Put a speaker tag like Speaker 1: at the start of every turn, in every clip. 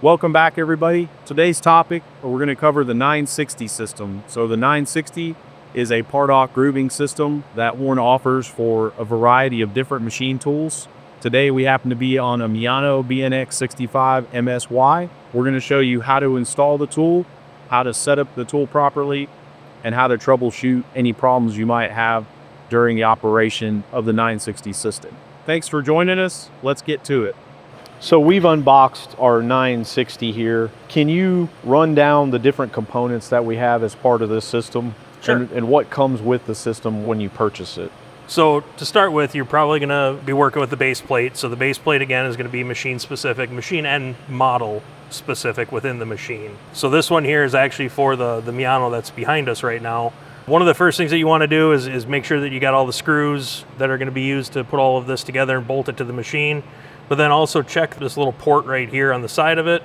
Speaker 1: Welcome back, everybody. Today's topic, we're going to cover the 960 system. So the 960 is a part-hoc grooving system that Warren offers for a variety of different machine tools. Today we happen to be on a Miyano BNX65MSY. We're going to show you how to install the tool, how to set up the tool properly, and how to troubleshoot any problems you might have during the operation of the 960 system. Thanks for joining us. Let's get to it. So we've unboxed our 960 here. Can you run down the different components that we have as part of this system?
Speaker 2: Sure.
Speaker 1: And what comes with the system when you purchase it?
Speaker 2: So to start with, you're probably going to be working with the base plate. So the base plate, again, is going to be machine specific, machine and model specific within the machine. So this one here is actually for the Miyano that's behind us right now. One of the first things that you want to do is make sure that you got all the screws that are going to be used to put all of this together and bolt it to the machine. But then also check this little port right here on the side of it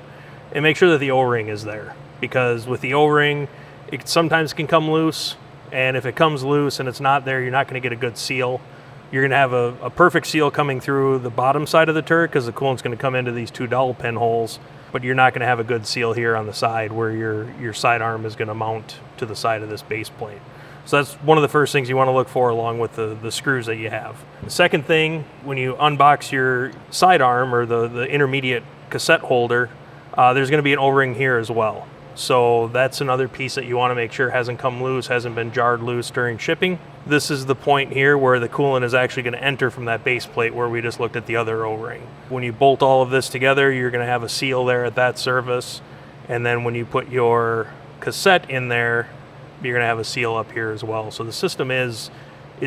Speaker 2: and make sure that the O-ring is there. Because with the O-ring, it sometimes can come loose. And if it comes loose and it's not there, you're not going to get a good seal. You're going to have a perfect seal coming through the bottom side of the turret because the coolant's going to come into these two dowel pin holes. But you're not going to have a good seal here on the side where your sidearm is going to mount to the side of this base plate. So that's one of the first things you want to look for along with the screws that you have. The second thing, when you unbox your sidearm or the intermediate cassette holder, there's going to be an O-ring here as well. So that's another piece that you want to make sure hasn't come loose, hasn't been jarred loose during shipping. This is the point here where the coolant is actually going to enter from that base plate where we just looked at the other O-ring. When you bolt all of this together, you're going to have a seal there at that surface. And then when you put your cassette in there, you're going to have a seal up here as well. So the system is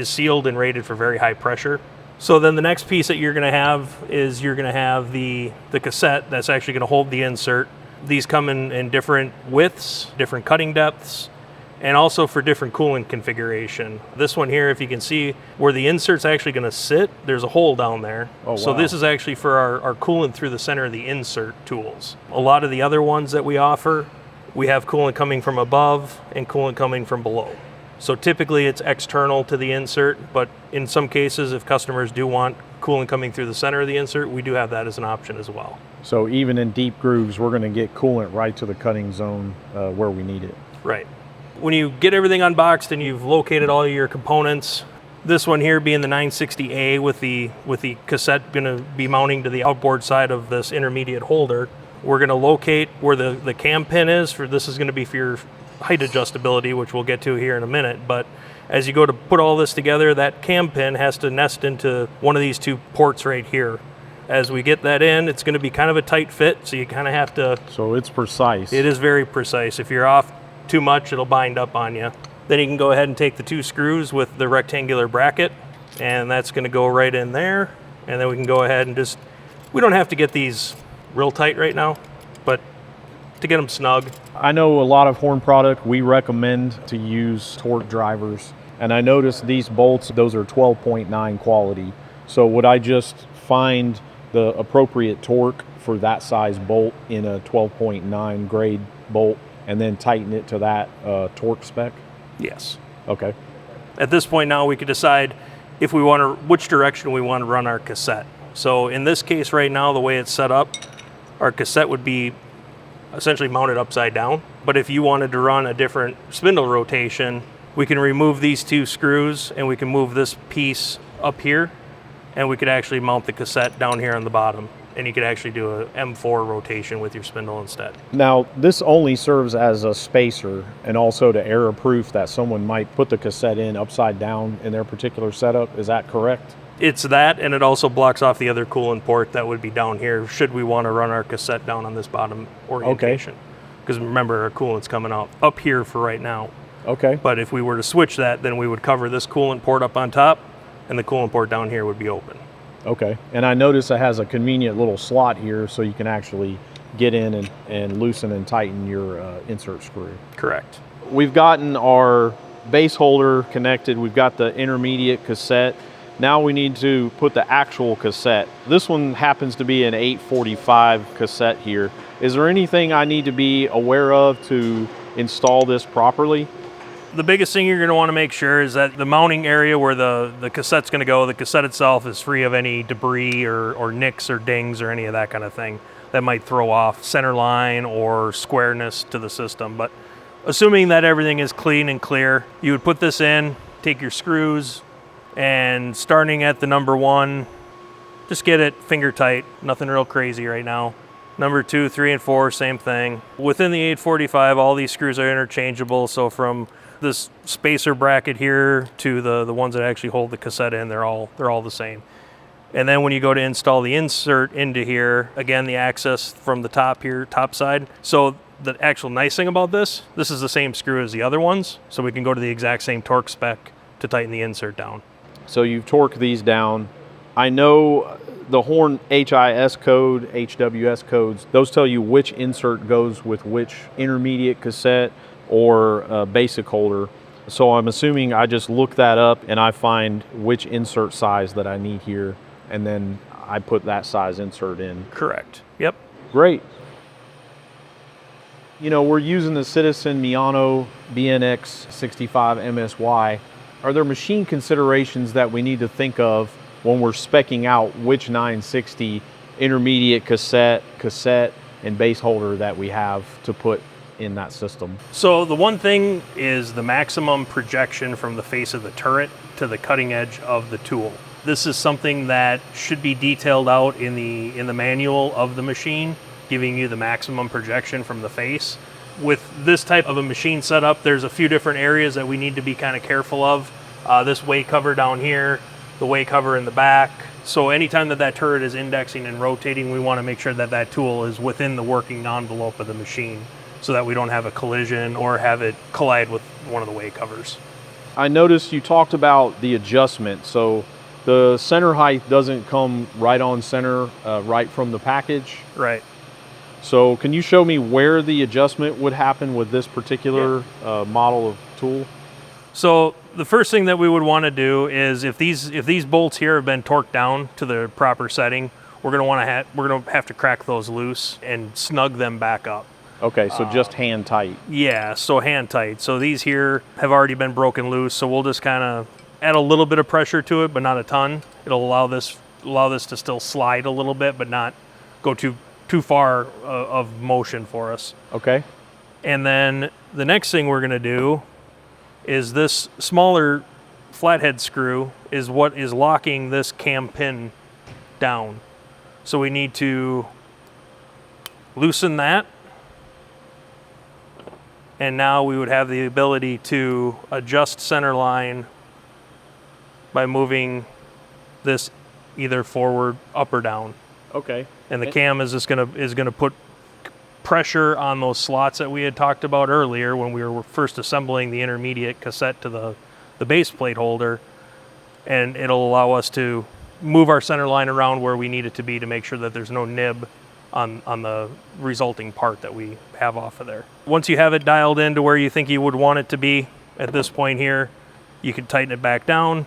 Speaker 2: sealed and rated for very high pressure. So then the next piece that you're going to have is you're going to have the cassette that's actually going to hold the insert. These come in different widths, different cutting depths, and also for different coolant configuration. This one here, if you can see where the insert's actually going to sit, there's a hole down there.
Speaker 1: Oh, wow.
Speaker 2: So this is actually for our coolant through the center of the insert tools. A lot of the other ones that we offer, we have coolant coming from above and coolant coming from below. So typically it's external to the insert, but in some cases, if customers do want coolant coming through the center of the insert, we do have that as an option as well.
Speaker 1: So even in deep grooves, we're going to get coolant right to the cutting zone where we need it.
Speaker 2: Right. When you get everything unboxed and you've located all your components, this one here being the 960A with the cassette going to be mounting to the outboard side of this intermediate holder, we're going to locate where the cam pin is. This is going to be for your height adjustability, which we'll get to here in a minute. But as you go to put all this together, that cam pin has to nest into one of these two ports right here. As we get that in, it's going to be kind of a tight fit, so you kind of have to...
Speaker 1: So it's precise.
Speaker 2: It is very precise. If you're off too much, it'll bind up on you. Then you can go ahead and take the two screws with the rectangular bracket, and that's going to go right in there. And then we can go ahead and just... We don't have to get these real tight right now, but to get them snug.
Speaker 1: I know a lot of Horn product, we recommend to use torque drivers. And I noticed these bolts, those are 12.9 quality. So would I just find the appropriate torque for that size bolt in a 12.9 grade bolt and then tighten it to that torque spec?
Speaker 2: Yes.
Speaker 1: Okay.
Speaker 2: At this point now we could decide if we want to, which direction we want to run our cassette. So in this case right now, the way it's set up, our cassette would be essentially mounted upside down. But if you wanted to run a different spindle rotation, we can remove these two screws and we can move this piece up here, and we could actually mount the cassette down here on the bottom. And you could actually do a M4 rotation with your spindle instead.
Speaker 1: Now, this only serves as a spacer and also to error-proof that someone might put the cassette in upside down in their particular setup. Is that correct?
Speaker 2: It's that, and it also blocks off the other coolant port that would be down here should we want to run our cassette down on this bottom orientation. Because remember, our coolant's coming out up here for right now.
Speaker 1: Okay.
Speaker 2: But if we were to switch that, then we would cover this coolant port up on top, and the coolant port down here would be open.
Speaker 1: Okay. And I notice it has a convenient little slot here so you can actually get in and loosen and tighten your insert screw.
Speaker 2: Correct.
Speaker 1: We've gotten our base holder connected. We've got the intermediate cassette. Now we need to put the actual cassette. This one happens to be an 845 cassette here. Is there anything I need to be aware of to install this properly?
Speaker 2: The biggest thing you're going to want to make sure is that the mounting area where the cassette's going to go, the cassette itself is free of any debris or nicks or dings or any of that kind of thing. that might throw off center line or squareness to the system. But assuming that everything is clean and clear, you would put this in, take your screws, and starting at the number 1, just get it finger tight, nothing real crazy right now. Number 2, 3, and 4, same thing. Within the 845, all these screws are interchangeable, so from this spacer bracket here to the ones that actually hold the cassette in, they're all the same. And then when you go to install the insert into here, again, the access from the top here, top side. So the actual nice thing about this is the same screw as the other ones, so we can go to the exact same torque spec to tighten the insert down.
Speaker 1: So you've torqued these down. I know the Horn HIS code, HWS codes, those tell you which insert goes with which intermediate cassette or basic holder. So I'm assuming I just look that up and I find which insert size that I need here, and then I put that size insert in.
Speaker 2: Correct. Yep.
Speaker 1: Great. You know, we're using the Citizen Miyano BNX65MSY. Are there machine considerations that we need to think of when we're speccing out which 960 intermediate cassette, and base holder that we have to put in that system?
Speaker 2: So the one thing is the maximum projection from the face of the turret to the cutting edge of the tool. This is something that should be detailed out in the manual of the machine, giving you the maximum projection from the face. With this type of a machine setup, there's a few different areas that we need to be kind of careful of. This way cover down here, the way cover in the back. So anytime that turret is indexing and rotating, we want to make sure that that tool is within the working envelope of the machine so that we don't have a collision or have it collide with one of the way covers.
Speaker 1: I noticed you talked about the adjustment. So the center height doesn't come right on center, right from the package.
Speaker 2: Right.
Speaker 1: So can you show me where the adjustment would happen with this particular model of tool?
Speaker 2: So the first thing that we would want to do is if these bolts here have been torqued down to the proper setting, we're going to have to crack those loose and snug them back up.
Speaker 1: Okay, so just hand tight.
Speaker 2: Yeah, so hand tight. So these here have already been broken loose, so we'll just kind of add a little bit of pressure to it, but not a ton. It'll allow this to still slide a little bit, but not go too far of motion for us.
Speaker 1: Okay.
Speaker 2: And then the next thing we're going to do is this smaller flathead screw is what is locking this cam pin down. So we need to loosen that. And now we would have the ability to adjust center line by moving this either forward, up, or down.
Speaker 1: Okay.
Speaker 2: And the cam is just gonna put pressure on those slots that we had talked about earlier when we were first assembling the intermediate cassette to the base plate holder, and it'll allow us to move our center line around where we need it to be to make sure that there's no nib on the resulting part that we have off of there. Once you have it dialed in to where you think you would want it to be at this point here, you can tighten it back down.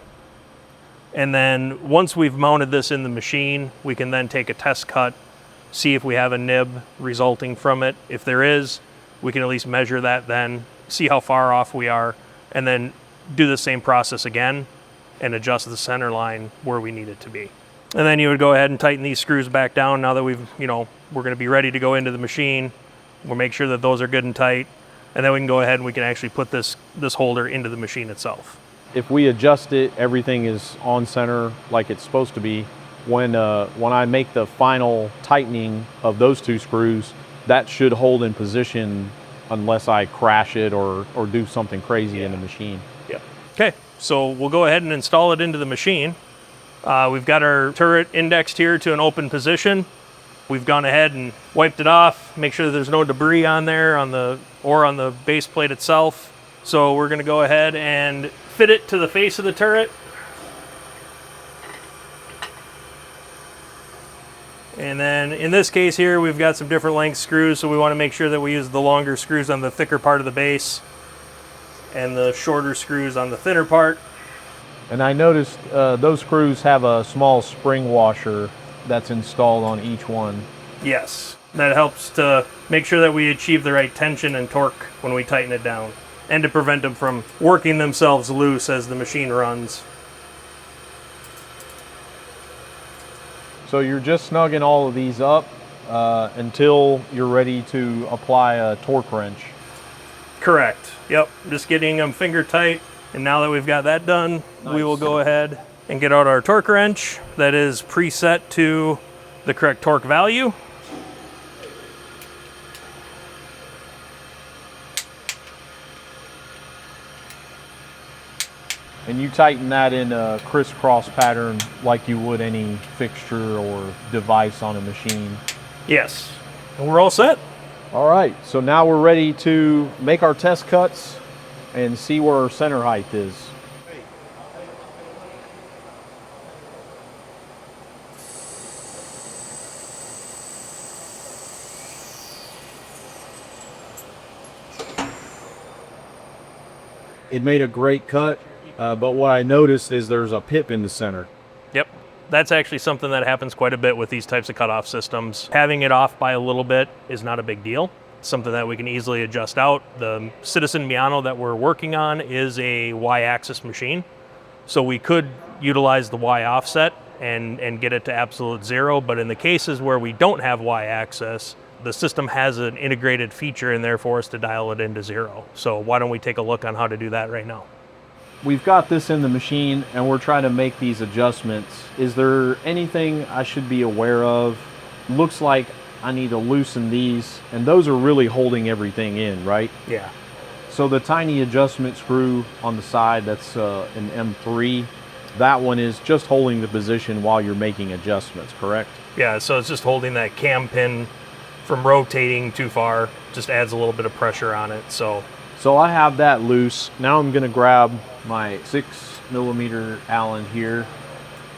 Speaker 2: And then once we've mounted this in the machine, we can then take a test cut, see if we have a nib resulting from it. If there is, we can at least measure that then, see how far off we are, and then do the same process again and adjust the center line where we need it to be. And then you would go ahead and tighten these screws back down now that we're going to be ready to go into the machine. We'll make sure that those are good and tight, and then we can go ahead and we can actually put this holder into the machine itself.
Speaker 1: If we adjust it, everything is on center like it's supposed to be. When I make the final tightening of those two screws, that should hold in position unless I crash it or do something crazy in the machine.
Speaker 2: Yep. Okay, so we'll go ahead and install it into the machine. We've got our turret indexed here to an open position. We've gone ahead and wiped it off, make sure that there's no debris on there on the base plate itself. So we're going to go ahead and fit it to the face of the turret. And then in this case here, we've got some different length screws, so we want to make sure that we use the longer screws on the thicker part of the base and the shorter screws on the thinner part.
Speaker 1: And I noticed those screws have a small spring washer that's installed on each one.
Speaker 2: Yes, that helps to make sure that we achieve the right tension and torque when we tighten it down, and to prevent them from working themselves loose as the machine runs.
Speaker 1: So you're just snugging all of these up until you're ready to apply a torque wrench.
Speaker 2: Correct. Yep. Just getting them finger tight. And now that we've got that done, we will go ahead and get out our torque wrench that is preset to the correct torque value.
Speaker 1: And you tighten that in a crisscross pattern like you would any fixture or device on a machine.
Speaker 2: Yes. And we're all set.
Speaker 1: All right, so now we're ready to make our test cuts and see where our center height is. It made a great cut. But what I noticed is there's a pip in the center.
Speaker 2: Yep. That's actually something that happens quite a bit with these types of cutoff systems. Having it off by a little bit is not a big deal. It's something that we can easily adjust out. The Citizen Miyano that we're working on is a Y-axis machine. So we could utilize the Y offset and get it to absolute zero. But in the cases where we don't have Y-axis, the system has an integrated feature in there for us to dial it into zero. So why don't we take a look on how to do that right now?
Speaker 1: We've got this in the machine and we're trying to make these adjustments. Is there anything I should be aware of? Looks like I need to loosen these, and those are really holding everything in, right?
Speaker 2: Yeah.
Speaker 1: So the tiny adjustment screw on the side, that's an M3. That one is just holding the position while you're making adjustments, correct?
Speaker 2: Yeah, so it's just holding that cam pin from rotating too far, just adds a little bit of pressure on it. So
Speaker 1: I have that loose. Now I'm gonna grab my 6mm Allen here,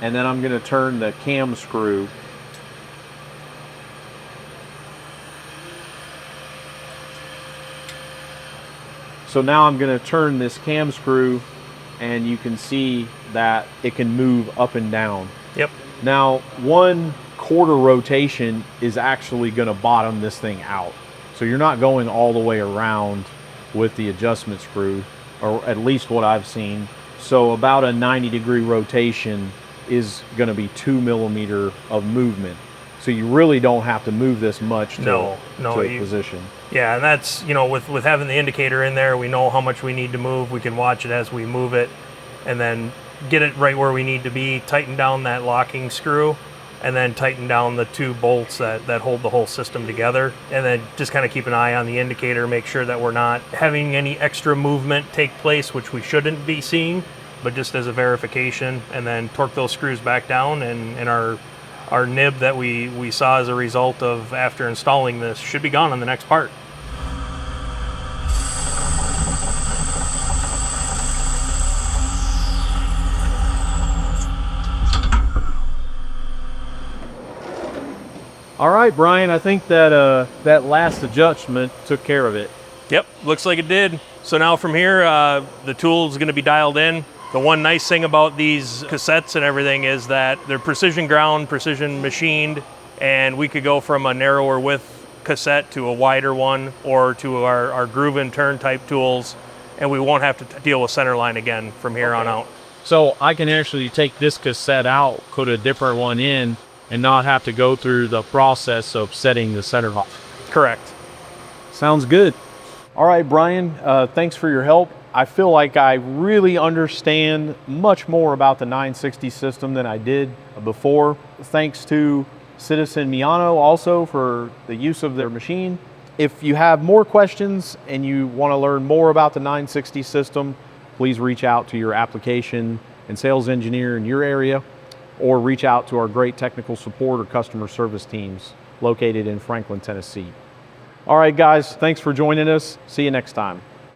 Speaker 1: and then I'm gonna turn the cam screw. So now I'm gonna turn this cam screw, and you can see that it can move up and down.
Speaker 2: Yep.
Speaker 1: Now, 1/4 rotation is actually gonna bottom this thing out. So you're not going all the way around with the adjustment screw, or at least what I've seen. So about a 90-degree rotation is gonna be 2mm of movement. So you really don't have to move this much to a position.
Speaker 2: Yeah, and that's, you know, with having the indicator in there, we know how much we need to move. We can watch it as we move it and then get it right where we need to be, tighten down that locking screw, and then tighten down the 2 bolts that hold the whole system together. And then just kind of keep an eye on the indicator, make sure that we're not having any extra movement take place, which we shouldn't be seeing, but just as a verification, and then torque those screws back down, and our nib that we saw as a result of after installing this should be gone on the next part.
Speaker 1: All right, Brian, I think that that last adjustment took care of it.
Speaker 2: Yep, looks like it did. So now from here, the tool is gonna be dialed in. The one nice thing about these cassettes and everything is that they're precision ground, precision machined, and we could go from a narrower width cassette to a wider one, or to our groove and turn type tools, and we won't have to deal with center line again from here on out.
Speaker 1: So I can actually take this cassette out, put a different one in, and not have to go through the process of setting the center line.
Speaker 2: Correct.
Speaker 1: Sounds good. All right, Brian, thanks for your help. I feel like I really understand much more about the 960 system than I did before. Thanks to Citizen Miyano also for the use of their machine. If you have more questions and you want to learn more about the 960 system, please reach out to your application and sales engineer in your area, or reach out to our great technical support or customer service teams located in Franklin, Tennessee. All right, guys, thanks for joining us. See you next time.